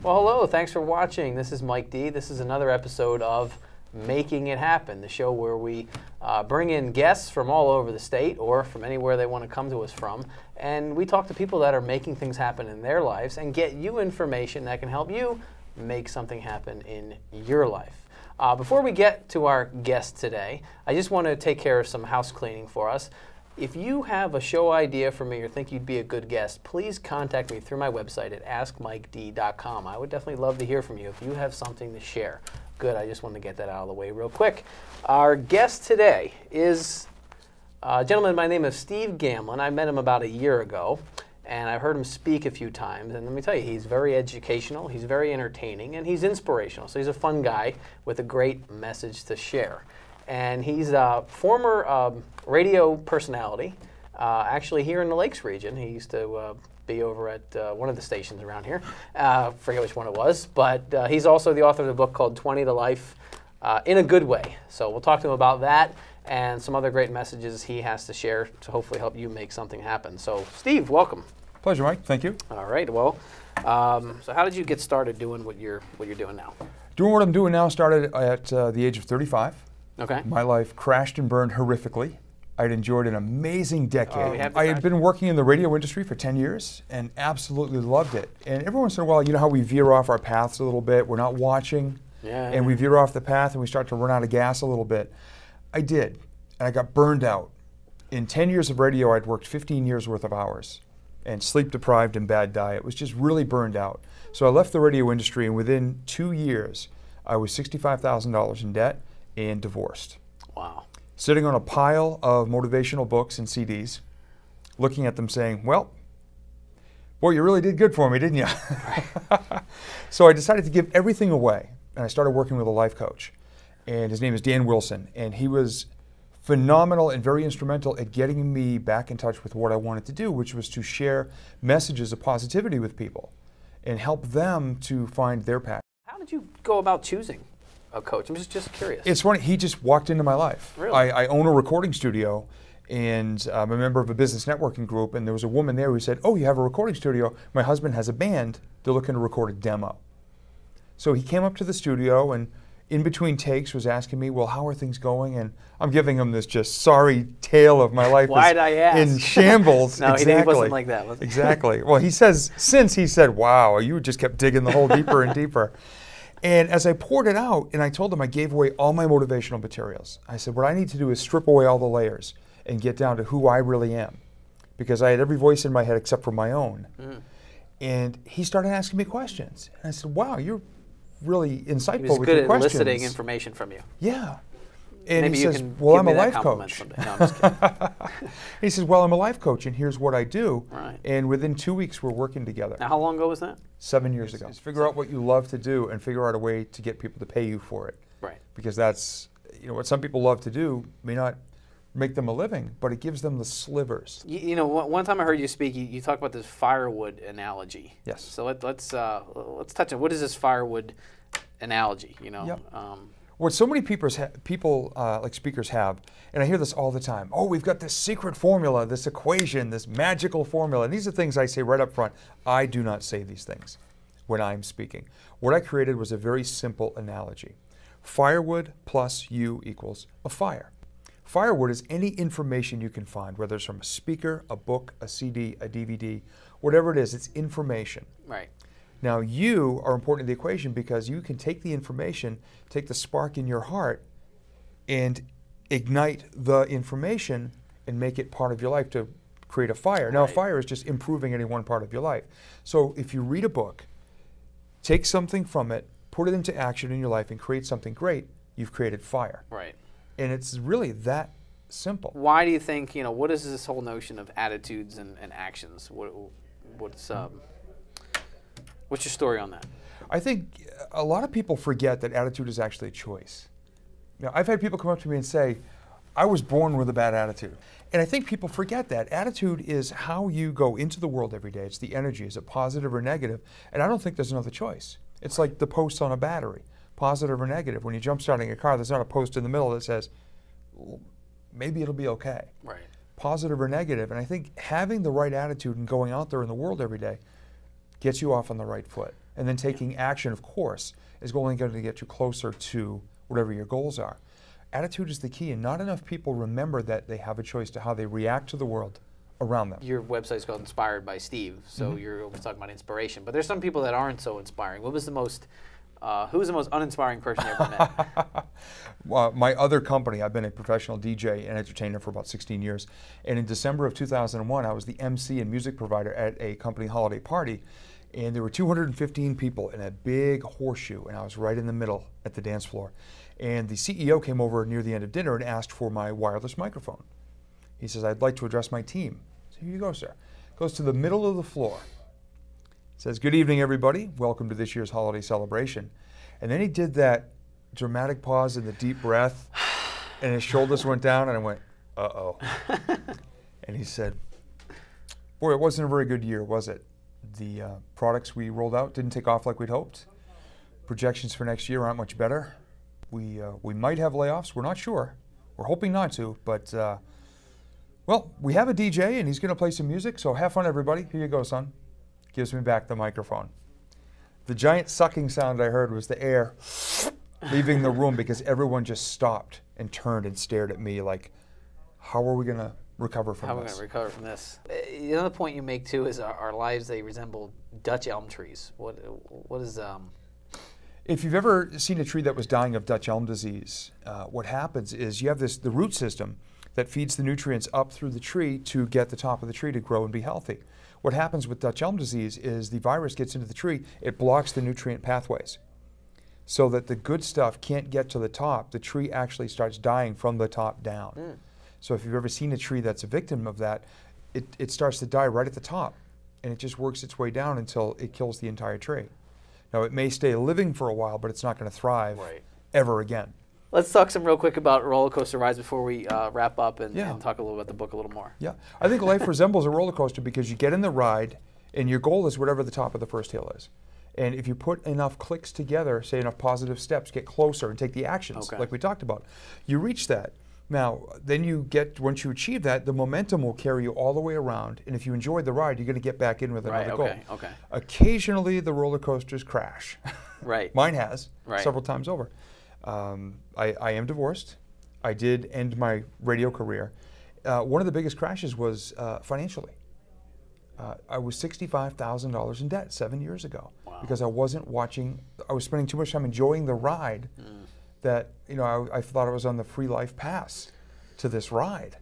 Well, hello, thanks for watching. This is Mike D. This is another episode of Making It Happen, the show where we bring in guests from all over the state or from anywhere they want to come to us from, and we talk to people that are making things happen in their lives and get you information that can help you make something happen in your life. Before we get to our guest today, I just want to take care of some house cleaning for us. If you have a show idea for me or think you'd be a good guest, please contact me through my website at askmiked.com. I would definitely love to hear from you if you have something to share. Good, I just wanted to get that out of the way real quick. Our guest today is a gentleman by the name of Steve Gamlin. I met him about a year ago, and I've heard him speak a few times. And let me tell you, he's very educational, he's very entertaining, and he's inspirational. So he's a fun guy with a great message to share. And he's a former radio personality, actually here in the Lakes region. He used to be over at one of the stations around here. Forget which one it was, but he's also the author of the book called 20 to Life in a Good Way. So we'll talk to him about that and some other great messages he has to share to hopefully help you make something happen. So Steve, welcome. Pleasure, Mike. Thank you. All right. Well, so how did you get started doing what you're doing now? Doing what I'm doing now started at the age of 35. Okay. My life crashed and burned horrifically. I'd enjoyed an amazing decade. I had been working in the radio industry for 10 years and absolutely loved it. And every once in a while, you know how we veer off our paths a little bit? We're not watching, and we veer off the path and we start to run out of gas a little bit. I did, and I got burned out. In 10 years of radio, I'd worked 15 years worth of hours and sleep deprived and bad diet. Was just really burned out. So I left the radio industry, and within 2 years, I was $65,000 in debt and divorced. Wow. Sitting on a pile of motivational books and CDs, looking at them saying, well, boy, you really did good for me, didn't you? So I decided to give everything away, and I started working with a life coach. And his name is Dan Wilson, and he was phenomenal and very instrumental at getting me back in touch with what I wanted to do, which was to share messages of positivity with people and help them to find their path. How did you go about choosing a coach? I'm just curious. It's funny, he just walked into my life. Really? I own a recording studio, and I'm a member of a business networking group, and there was a woman there who said, oh, you have a recording studio? My husband has a band, they're looking to record a demo. So he came up to the studio and in between takes was asking me, well, how are things going? And I'm giving him this just sorry tale of my life. Why'd I ask? In shambles. No, exactly. he wasn't like that, was he? Exactly. Well, he says, since he said, wow, you just kept digging the hole deeper and deeper. And as I poured it out, and I told him I gave away all my motivational materials. I said, what I need to do is strip away all the layers and get down to who I really am. Because I had every voice in my head except for my own. And he started asking me questions. And I said, wow, you're really insightful with your questions. He was good at eliciting information from you. Yeah. And Maybe he you says, can well, give I'm me a that life compliment coach. someday. No, I'm just kidding. He says, well, I'm a life coach, and here's what I do. Right. And within 2 weeks, we're working together. Now, how long ago was that? 7 years ago. Just figure out what you love to do and figure out a way to get people to pay you for it. Right. Because that's, you know, what some people love to do may not make them a living, but it gives them the slivers. You know, one time I heard you speak, you talk about this firewood analogy. Yes. So let's touch on what is this firewood analogy? You know. Yep. What so many people like speakers have, and I hear this all the time, oh, we've got this secret formula, this equation, this magical formula. And these are things I say right up front. I do not say these things when I'm speaking. What I created was a very simple analogy. Firewood plus you equals a fire. Firewood is any information you can find, whether it's from a speaker, a book, a CD, a DVD, whatever it is, it's information. Right. Now you are important in the equation because you can take the information, take the spark in your heart, and ignite the information and make it part of your life to create a fire. Now a fire is just improving any one part of your life. So if you read a book, take something from it, put it into action in your life and create something great, you've created fire. Right. And it's really that simple. Why do you think, you know, what is this whole notion of attitudes and actions? What's your story on that? I think a lot of people forget that attitude is actually a choice. You know, I've had people come up to me and say, I was born with a bad attitude. And I think people forget that. Attitude is how you go into the world every day. It's the energy. Is it positive or negative? And I don't think there's another choice. It's like the post on a battery, positive or negative. When you're jump starting a car, there's not a post in the middle that says, maybe it'll be okay. Right. Positive or negative. And I think having the right attitude and going out there in the world every day gets you off on the right foot. And then taking action, of course, is only going to get you closer to whatever your goals are. Attitude is the key, and not enough people remember that they have a choice to how they react to the world around them. Your website's called Inspired by Steve, so you're always talking about inspiration. But there's some people that aren't so inspiring. What was the most, who was the most uninspiring person you ever met? Well, my other company, I've been a professional DJ and entertainer for about 16 years. And in December of 2001, I was the MC and music provider at a company holiday party. And there were 215 people in a big horseshoe, and I was right in the middle at the dance floor. And the CEO came over near the end of dinner and asked for my wireless microphone. He says, "I'd like to address my team." So here you go, sir. Goes to the middle of the floor. Says, "Good evening, everybody. Welcome to this year's holiday celebration." And then he did that dramatic pause and the deep breath, and his shoulders went down, and I went, uh-oh. And he said, "Boy, it wasn't a very good year, was it? The products we rolled out didn't take off like we'd hoped. Projections for next year aren't much better. We might have layoffs. We're not sure. We're hoping not to, but well, we have a DJ, and he's going to play some music, so have fun, everybody. Here you go, son." Gives me back the microphone. The giant sucking sound I heard was the air leaving the room, because everyone just stopped and turned and stared at me like, how are we going to recover from this? How are we going to recover from this? The other point you make, too, is our lives, they resemble Dutch elm trees. What is... If you've ever seen a tree that was dying of Dutch elm disease, what happens is you have the root system that feeds the nutrients up through the tree to get the top of the tree to grow and be healthy. What happens with Dutch elm disease is the virus gets into the tree, it blocks the nutrient pathways, so that the good stuff can't get to the top. The tree actually starts dying from the top down. So if you've ever seen a tree that's a victim of that, it starts to die right at the top, and it just works its way down until it kills the entire tree. Now, it may stay living for a while, but it's not going to thrive ever again. Let's talk some real quick about roller coaster rides before we wrap up and talk a little about the book a little more. Yeah, I think life resembles a roller coaster, because you get in the ride, and your goal is whatever the top of the first hill is. And if you put enough clicks together, say enough positive steps, get closer and take the actions, like we talked about, you reach that. Now, then once you achieve that, the momentum will carry you all the way around, and if you enjoyed the ride, you're going to get back in with another goal. Occasionally, the roller coasters crash. Mine has, several times over. I am divorced. I did end my radio career. One of the biggest crashes was financially. I was $65,000 in debt 7 years ago because I wasn't watching. I was spending too much time enjoying the ride that, you know, I thought I was on the free life pass to this ride.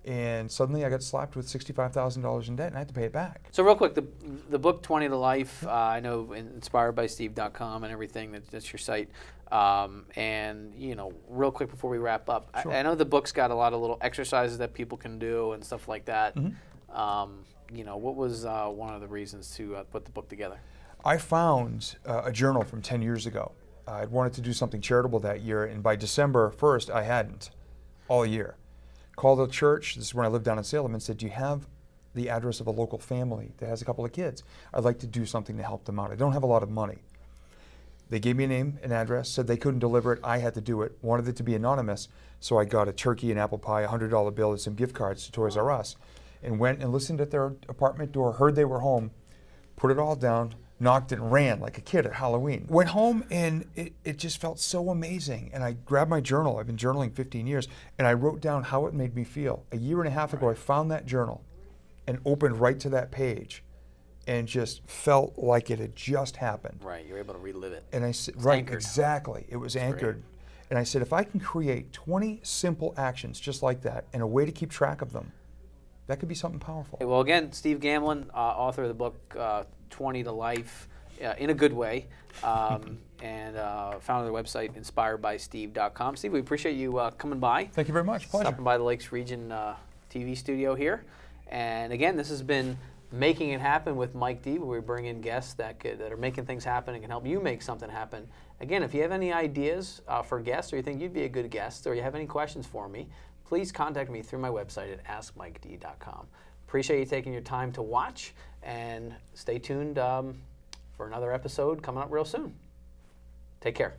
And suddenly I got slapped with $65,000 in debt, and I had to pay it back. So real quick, the book 20 to Life, I know inspiredbysteve.com and everything, that's your site. And, you know, real quick before we wrap up, I know the book's got a lot of little exercises that people can do and stuff like that. You know, what was one of the reasons to put the book together? I found a journal from 10 years ago. I wanted to do something charitable that year, and by December 1st, I hadn't all year. Called a church, this is when I lived down in Salem, and said, "Do you have the address of a local family that has a couple of kids? I'd like to do something to help them out. I don't have a lot of money." They gave me a name and address, said they couldn't deliver it, I had to do it, wanted it to be anonymous, so I got a turkey and apple pie, a $100 bill, and some gift cards to Toys R Us, and went and listened at their apartment door, heard they were home, put it all down, knocked and ran like a kid at Halloween. Went home, and it just felt so amazing. And I grabbed my journal. I've been journaling 15 years, and I wrote down how it made me feel. A year and a half ago, I found that journal and opened right to that page and just felt like it had just happened. Right, you're able to relive it. And I said, anchored. Exactly. It was anchored. And I said, if I can create 20 simple actions just like that and a way to keep track of them, that could be something powerful. Well, again, Steve Gamlin, author of the book 20 to Life, in a good way, and founder of the website inspiredbysteve.com. Steve, we appreciate you coming by. Thank you very much. Pleasure. Stopping by the Lakes Region TV studio here. And again, this has been Making It Happen with Mike D, where we bring in guests that are making things happen and can help you make something happen. Again, if you have any ideas for guests, or you think you'd be a good guest, or you have any questions for me, please contact me through my website at askmiked.com. Appreciate you taking your time to watch, and stay tuned for another episode coming up real soon. Take care.